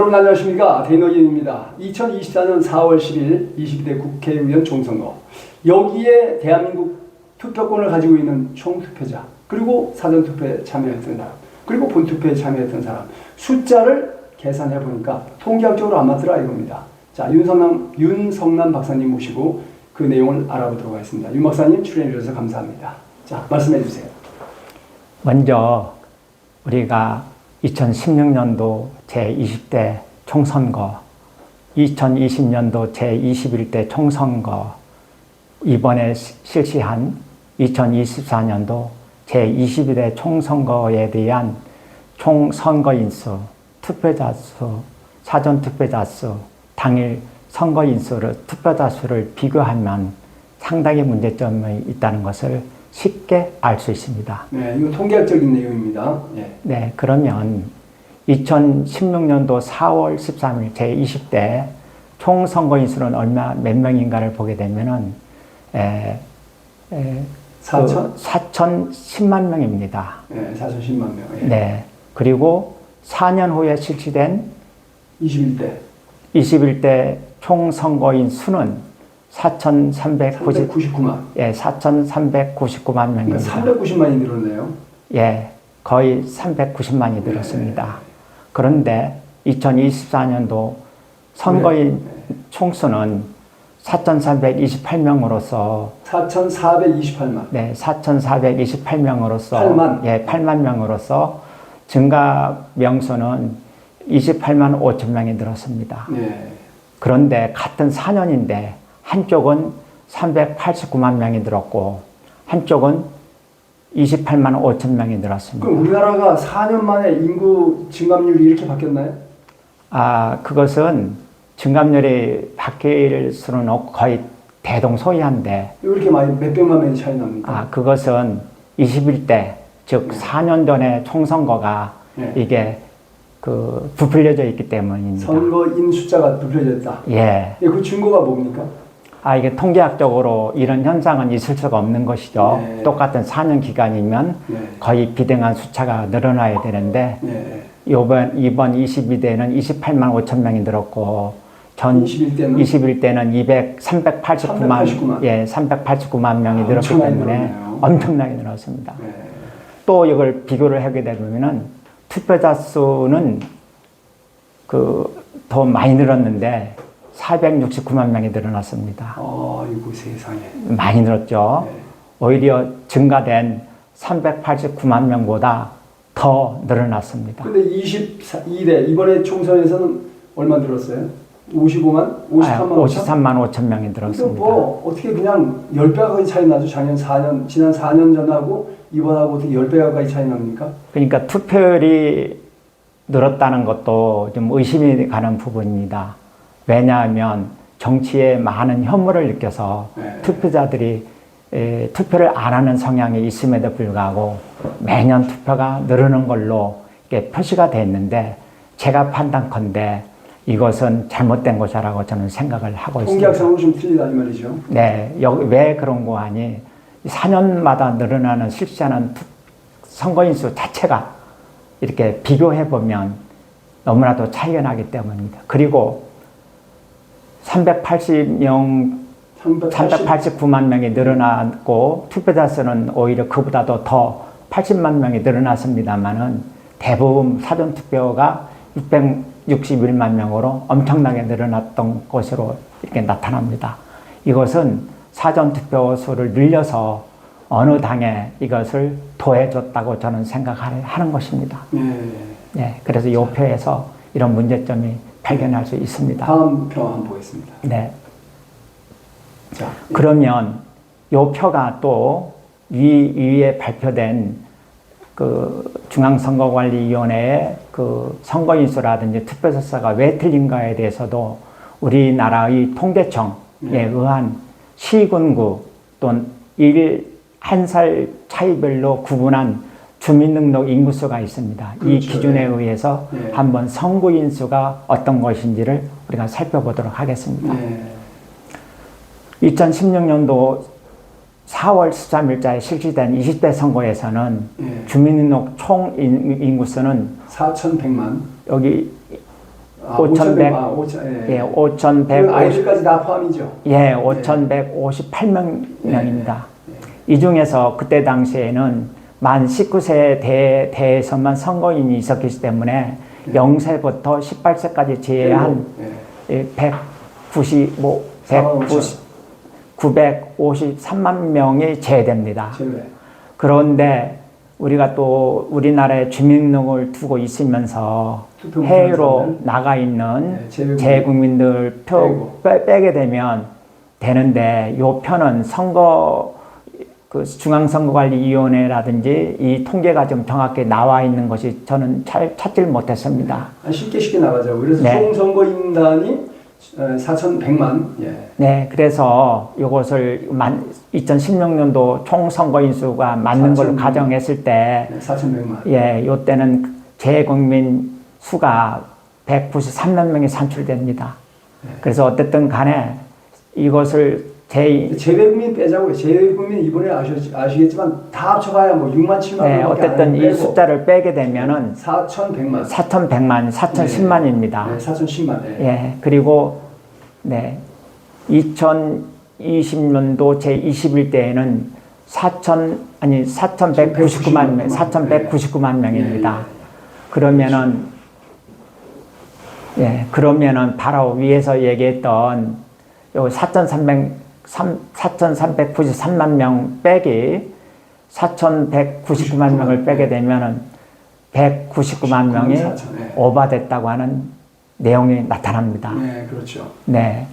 여러분 안녕하십니까. 대노기입니다. 2024년 4월 10일 22대 국회의원 총선거. 여기에 대한민국 투표권을 가지고 있는 총투표자, 그리고 사전투표에 참여했던 사람, 그리고 본투표에 참여했던 사람 숫자를 계산해 보니까 통계학적으로 안 맞더라 이겁니다. 자, 윤성남 박사님 모시고 그 내용을 알아보도록 하겠습니다. 윤 박사님 출연해 주셔서 감사합니다. 자, 말씀해 주세요. 먼저 우리가 2016년도 제20대 총선거, 2020년도 제21대 총선거, 이번에 실시한 2024년도 제22대 총선거에 대한 총 선거인수, 투표자 수, 사전투표자 수, 당일 선거인수를, 투표자 수를 비교하면 상당히 문제점이 있다는 것을 쉽게 알 수 있습니다. 네, 이건 통계학적인 내용입니다. 네, 그러면 2016년도 4월 13일 제20대 총 선거인수는 몇 명인가를 보게 되면은 4,010만 명입니다. 네, 4,010만 명. 네, 그리고 4년 후에 실시된 21대 총 선거인 수는 4,399만. 예, 4,399만 명입니다. 390만이 늘었네요. 예, 거의 390만이 늘었습니다. 그런데 2024년도 선거인 총수는 4,328명으로서 4,428만. 네, 4,428명으로서 8만. 예, 8만 명으로서 증가 명수는 28만 5천 명이 늘었습니다. 네. 그런데 같은 4년인데 한쪽은 389만 명이 늘었고 한쪽은 28만 5천 명이 늘었습니다. 그럼 우리나라가 4년 만에 인구 증감률이 이렇게 바뀌었나요? 아, 그것은 증감률이 바뀔 수는 없고 거의 대동소이한데 왜 이렇게 많이 몇백만 명이 차이 납니까? 아, 그것은 21대 즉 4년 전에 총선거가 이게 부풀려져 있기 때문입니다. 선거인 숫자가 부풀려졌다. 예. 그 증거가 뭡니까? 아, 이게 통계학적으로 이런 현상은 있을 수가 없는 것이죠. 네. 똑같은 4년 기간이면 거의 비등한 숫자가 늘어나야 되는데 이번 22대는 28만 5천 명이 늘었고 전 21대는 389만 예, 389만 명이 늘었기 때문에 엄청나게 늘었습니다. 또 이걸 비교를 하게 되면은 투표자 수는 더 많이 늘었는데 469만 명이 늘어났습니다. 이거 세상에. 많이 늘었죠. 오히려 증가된 389만 명보다 더 늘어났습니다. 근데 22대 이번에 총선에서는 얼마 늘었어요? 55만? 53만 5천 명이 늘었습니다. 뭐 어떻게 그냥 10배 가까이 차이 나죠? 지난 4년 전하고 이번하고 어떻게 10배 가까이 차이 납니까? 그러니까 투표율이 늘었다는 것도 좀 의심이 가는 부분입니다. 왜냐하면 정치에 많은 혐오를 느껴서 투표자들이 투표를 안 하는 성향이 있음에도 불구하고 매년 투표가 늘어난 걸로 이렇게 표시가 됐는데 제가 판단컨대 이것은 잘못된 것이라고 저는 생각을 하고 있습니다. 통계학상으로 좀 틀리다 이 말이죠. 네, 왜 그런 거 하니 4년마다 늘어나는 실시하는 선거인수 자체가 이렇게 비교해보면 너무나도 차이가 나기 때문입니다. 그리고 389만 명이 늘어났고 투표자 수는 오히려 그보다도 더 80만 명이 늘어났습니다만은 대부분 사전투표가 661만 명으로 엄청나게 늘어났던 것으로 이렇게 나타납니다. 이것은 사전투표 수를 늘려서 어느 당에 이것을 도해줬다고 저는 생각하는 것입니다. 네, 그래서 이 표에서 이런 문제점이 발견할 수 있습니다. 다음 표 한번 보겠습니다. 네. 자, 그러면 이 표가 또 위에 발표된 중앙선거관리위원회의 선거인수라든지 투표자 수가 왜 틀린가에 대해서도 우리나라의 통계청에 의한 시군구 또는 한 살 차이별로 구분한 주민등록 인구수가 있습니다. 그렇죠. 이 기준에 의해서 한번 선거인수가 어떤 것인지를 우리가 살펴보도록 하겠습니다. 2016년도 4월 13일자에 실시된 20대 선거에서는 주민등록 총 인구수는 4,100만. 여기 5,100, 5,100, 예, 5,150, 아이들까지 다 포함이죠. 예, 5,158명입니다. 이 중에서 그때 당시에는 만 19세 대에서만 선거인이 있었기 때문에 0세부터 18세까지 제외한 953만 명이 제외됩니다. 그런데 우리가 또 우리나라에 주민등록을 두고 있으면서 해외로 나가 있는 재외국민들 표 빼게 되면 되는데, 요 표는 그 중앙선거관리위원회라든지 이 통계가 좀 정확히 나와 있는 것이 저는 잘 찾질 못했습니다. 쉽게 나가죠. 그래서 총선거인단이 4,100만. 네, 그래서 이것을 2016년도 총선거인 수가 맞는 걸로 가정했을 때 4,100만. 예, 요때는 재외국민 수가 193만 명이 산출됩니다. 그래서 어쨌든 간에 이것을 재외국민 빼자고요. 재외국민 이번에 아시겠지만 다 합쳐봐야 뭐 6만 7만. 네, 어쨌든 이 숫자를 빼게 되면은 4,100만, 4,1000만입니다. 네, 4,010만. 예, 그리고 2020년도 제 21대에는 4,199만 명입니다. 그러면은 바로 위에서 얘기했던 요 4,393만 명 빼기 4,199만 명을 빼게 되면은 199만 명이 오버됐다고 하는 내용이 나타납니다. 네, 그렇죠. 네.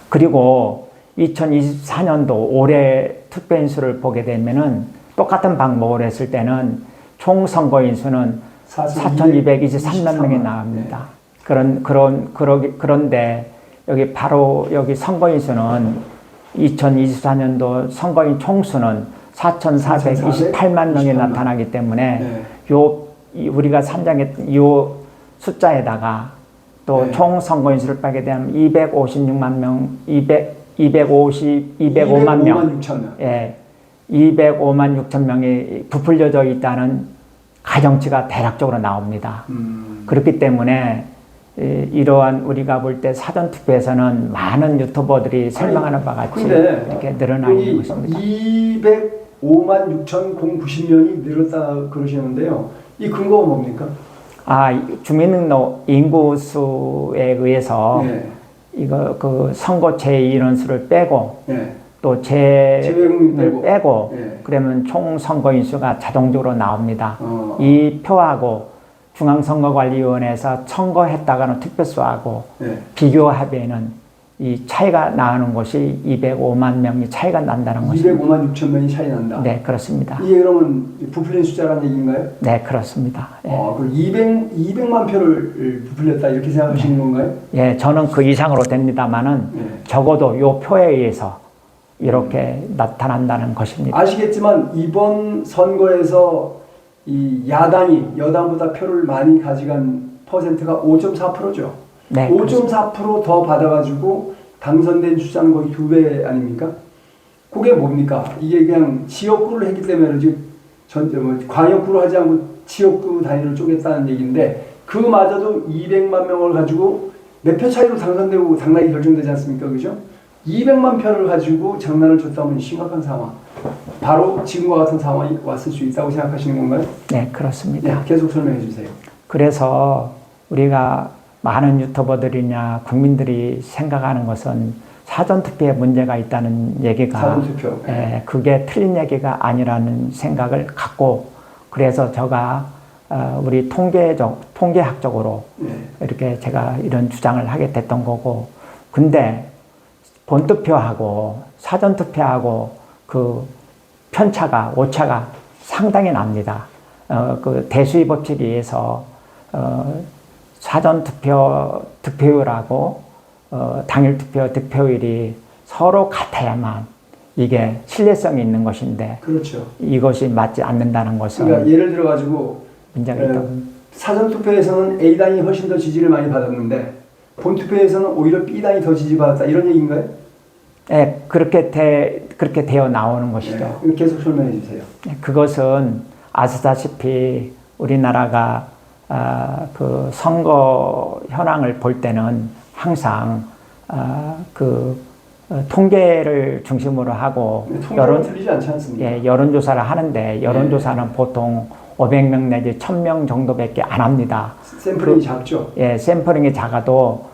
그리고 2024년도 올해 투표인수를 보게 되면은 똑같은 방법을 했을 때는 총 선거인 수는 4,223만 명이 나옵니다. 그런데 여기 바로 여기 선거인 수는 2024년도 선거인 총수는 4,428만 명이 나타나기 때문에 우리가 산정했던 요 숫자에다가 또 총 선거인 수를 빼게 되면 256만 명, 205만 명, 205만 6천 명이 부풀려져 있다는 가정치가 대략적으로 나옵니다. 그렇기 때문에 이러한 우리가 볼 때 사전투표에서는 많은 유튜버들이 설명하는 바와 같이 이렇게 늘어나 있는 것입니다. 205만 6,090명이 늘었다 그러시는데요. 이 근거가 뭡니까? 주민등록 인구수에 의해서 이거 그 선거 제2인원수를 빼고 또 재외국민 빼고 그러면 총 선거인 수가 자동적으로 나옵니다. 이 표하고 중앙선거관리위원회에서 청구했다가는 투표수하고 비교하면은 이 차이가 나는 것이 205만 명이 차이가 난다는 것입니다. 205만 6천 명이 차이 난다. 네, 그렇습니다. 이게 그러면 부풀린 숫자라는 얘기인가요? 네, 그렇습니다. 그럼 200만 표를 부풀렸다 이렇게 생각하시는 건가요? 예, 저는 그 이상으로 됩니다만은 적어도 요 표에 의해서 이렇게 나타난다는 것입니다. 아시겠지만 이번 선거에서 이 야당이 여당보다 표를 많이 가져간 퍼센트가 5.4%죠. 네, 5.4% 더 받아가지고 당선된 숫자는 거의 2배 아닙니까? 그게 뭡니까? 이게 그냥 지역구를 했기 때문에 지금 광역구를 하지 않고 지역구 단위를 쪼갰다는 얘기인데 그마저도 200만 명을 가지고 몇 표 차이로 당선되고 당락이 결정되지 않습니까? 그죠? 200만 표를 가지고 장난을 쳤다면 심각한 상황. 바로 지금과 같은 상황이 왔을 수 있다고 생각하시는 건가요? 네, 그렇습니다. 계속 설명해 주세요. 그래서 우리가 많은 유튜버들이나 국민들이 생각하는 것은 사전투표에 문제가 있다는 얘기가 사전투표. 그게 틀린 얘기가 아니라는 생각을 갖고 그래서 제가 우리 통계학적으로 이렇게 제가 이런 주장을 하게 됐던 거고 근데 본투표하고 사전투표하고 그 편차가 오차가 상당히 납니다. 그 대수의 법칙에 의해서 사전투표 득표율하고 당일투표 득표율이 서로 같아야만 이게 신뢰성이 있는 것인데 그렇죠. 이것이 맞지 않는다는 것은 그러니까 예를 들어 가지고 문제가 있다고. 사전투표에서는 A당이 훨씬 더 지지를 많이 받았는데 본투표에서는 오히려 B당이 더 지지받았다 이런 얘기인가요? 네, 그렇게 되어 나오는 것이죠. 계속 설명해 주세요. 그것은 아시다시피 우리나라가 그 선거 현황을 볼 때는 항상 통계를 중심으로 하고 통계는 틀리지 않지 않습니까? 예, 여론조사를 하는데 여론조사는 보통 500명 내지 1000명 정도밖에 안 합니다. 샘플이 작죠. 예, 샘플링이 작아도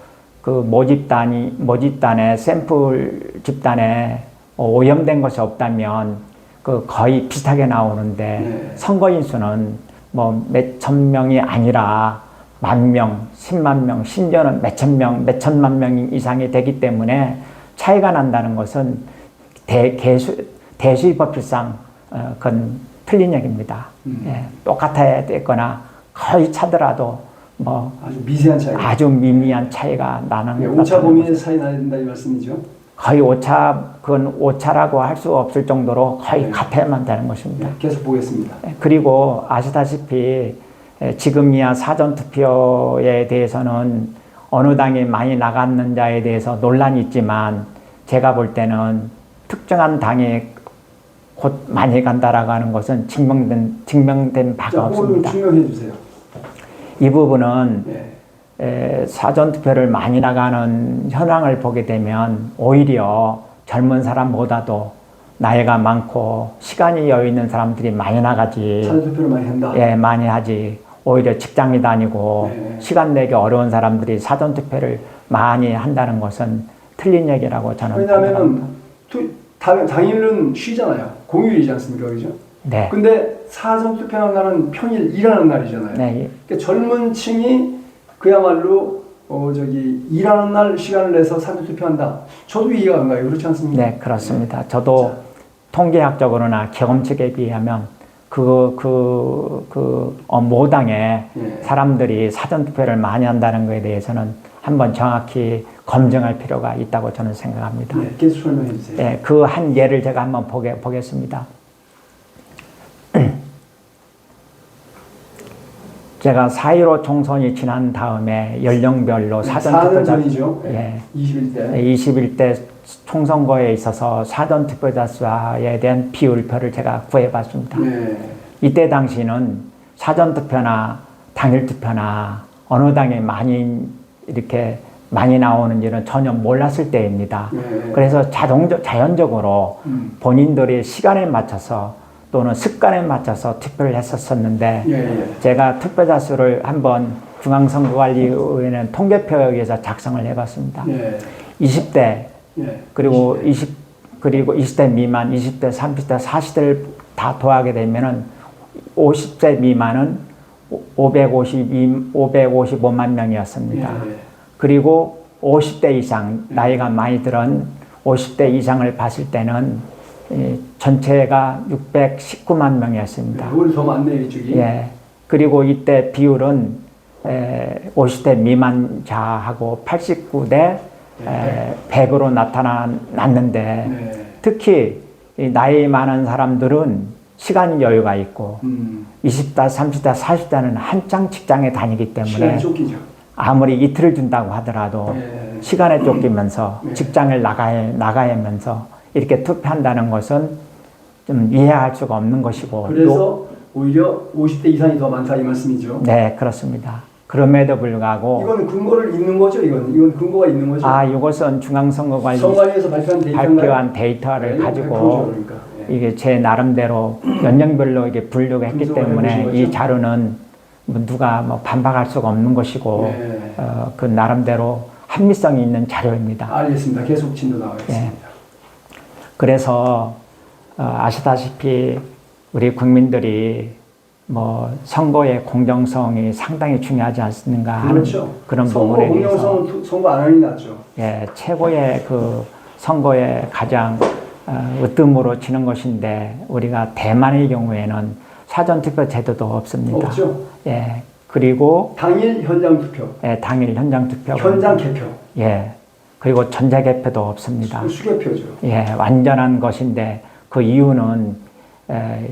그 모집단에 샘플 집단에 오염된 것이 없다면 그 거의 비슷하게 나오는데 네. 선거인 수는 뭐 몇천 명이 아니라 10,000명, 10만 명, 심지어는 몇천 명, 몇천만 명 이상이 되기 때문에 차이가 난다는 것은 대수입법상 그건 틀린 얘기입니다. 예, 똑같아야 되거나 거의 차더라도 뭐 아주 미세한 차이. 아주 미미한 차이가 나는 예, 것 오차 같다는 범위에서 거죠. 차이 나야 된다 이 말씀이죠. 거의 그건 오차라고 할 수 없을 정도로 거의 네. 같아야만 되는 것입니다. 예, 계속 보겠습니다. 그리고 아시다시피 지금이야 사전투표에 대해서는 어느 당이 많이 나갔는 자에 대해서 논란이 있지만 제가 볼 때는 특정한 당이 곧 많이 간다라고 하는 것은 증명된 바가 자, 오늘 없습니다. 증명해 주세요. 이 부분은 예. 사전투표를 많이 나가는 현황을 보게 되면 오히려 젊은 사람보다도 나이가 많고 시간이 여유 있는 사람들이 많이 나가지. 사전투표를 많이 한다. 예, 많이 하지. 오히려 직장이 다니고 네. 시간 내기 어려운 사람들이 사전투표를 많이 한다는 것은 틀린 얘기라고 저는 왜냐하면은 당일은 쉬잖아요. 공휴일이지 않습니까, 그죠? 네. 근데 사전투표하는 날은 평일 일하는 날이잖아요. 네. 그러니까 젊은 층이 그야말로 일하는 날 시간을 내서 사전투표한다. 저도 이해가 안 가요. 그렇지 않습니까? 네, 그렇습니다. 저도 자. 통계학적으로나 경험칙에 비하면 모당에 예. 사람들이 사전투표를 많이 한다는 것에 대해서는 한번 정확히 검증할 필요가 있다고 저는 생각합니다. 네, 계속 설명해 주세요. 네, 그 한 예를 제가 한번 보겠습니다. 제가 4.15 총선이 지난 다음에 연령별로 사전투표자 4년 전이죠. 예, 21대. 21대 총선거에 있어서 사전투표자 수에 대한 비율표를 제가 구해봤습니다. 네. 이때 당시는 사전투표나 당일투표나 어느 당에 이렇게 많이 나오는지는 전혀 몰랐을 때입니다. 네. 그래서 자연적으로 본인들의 시간에 맞춰서 또는 습관에 맞춰서 투표를 했었었는데 예. 제가 투표자 수를 한번 중앙선거관리위원회 통계표에 의해서 작성을 해봤습니다. 예. 20대 예. 그리고 20대 미만, 20대, 30대, 40대를 다 더하게 되면은 50세 미만은 555만 명이었습니다. 예. 그리고 50대 이상, 나이가 많이 들은 50대 이상을 봤을 때는 전체가 619만 명이었습니다. 그걸 더 많네요, 이쪽이. 예. 그리고 이때 비율은 50대 미만자하고 89대 100으로 나타났는데 네. 특히 이 나이 많은 사람들은 시간 여유가 있고 20대, 30대, 40대는 한창 직장에 다니기 때문에 시간이 쫓기죠. 아무리 이틀을 준다고 하더라도 네. 시간에 쫓기면서 네. 직장을 나가야면서 이렇게 투표한다는 것은 좀 이해할 수가 없는 것이고 그래서 오히려 50대 이상이 더 많다 이 말씀이죠. 네, 그렇습니다. 그럼에도 불구하고 이건 근거를 있는 거죠? 이건 근거가 있는 거죠? 이것은 선관위에서 발표한 데이터를 네, 가지고 100%죠, 그러니까. 예. 이게 제 나름대로 연령별로 이게 분류가 했기 분석을 때문에 해보신 이 거죠? 자료는 누가 반박할 수가 없는 것이고 네. 그 나름대로 합리성이 있는 자료입니다. 알겠습니다. 계속 진도 나가겠습니다. 예. 그래서 아시다시피 우리 국민들이 선거의 공정성이 상당히 중요하지 않습니까 하는 그렇죠. 그런 선거 부분에 대해서 공정성은 선거 안 하니 낫죠. 예, 최고의 그 선거에 가장 으뜸으로 치는 것인데 우리가 대만의 경우에는 사전투표 제도도 없습니다. 없죠. 예, 그리고 당일 현장 투표, 당일 현장 투표, 현장 개표, 예, 그리고 전자 개표도 없습니다. 수개표죠. 예, 완전한 것인데 그 이유는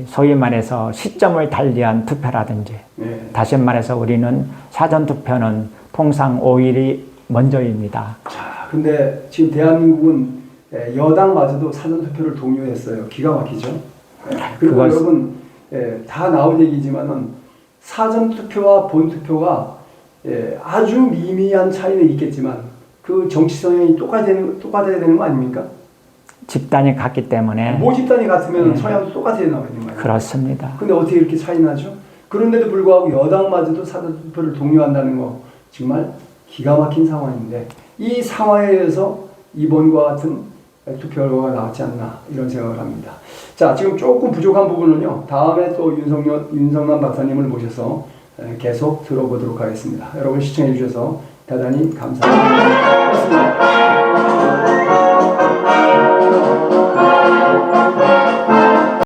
소위 말해서 시점을 달리한 투표라든지 예. 다시 말해서 우리는 사전투표는 통상 5일이 먼저입니다. 자, 근데 지금 대한민국은 여당마저도 사전투표를 독려했어요. 기가 막히죠. 그리고 그것- 여러분 다 나온 얘기지만은 사전 투표와 본 투표가 아주 미미한 차이는 있겠지만 그 정치 성향이 똑같아야 되는 거 아닙니까? 집단이 같기 때문에 모집단이 같으면 네. 성향도 똑같아야 나와야 되는 거예요. 그렇습니다. 근데 어떻게 이렇게 차이 나죠? 그런데도 불구하고 여당마저도 사전 투표를 독려한다는 거 정말 기가 막힌 상황인데 이 상황에 의해서 이번과 같은 투표 결과가 나왔지 않나 이런 생각을 합니다. 자, 지금 조금 부족한 부분은요. 다음에 또 윤성남 박사님을 모셔서 계속 들어보도록 하겠습니다. 여러분 시청해 주셔서 대단히 감사합니다. 고맙습니다.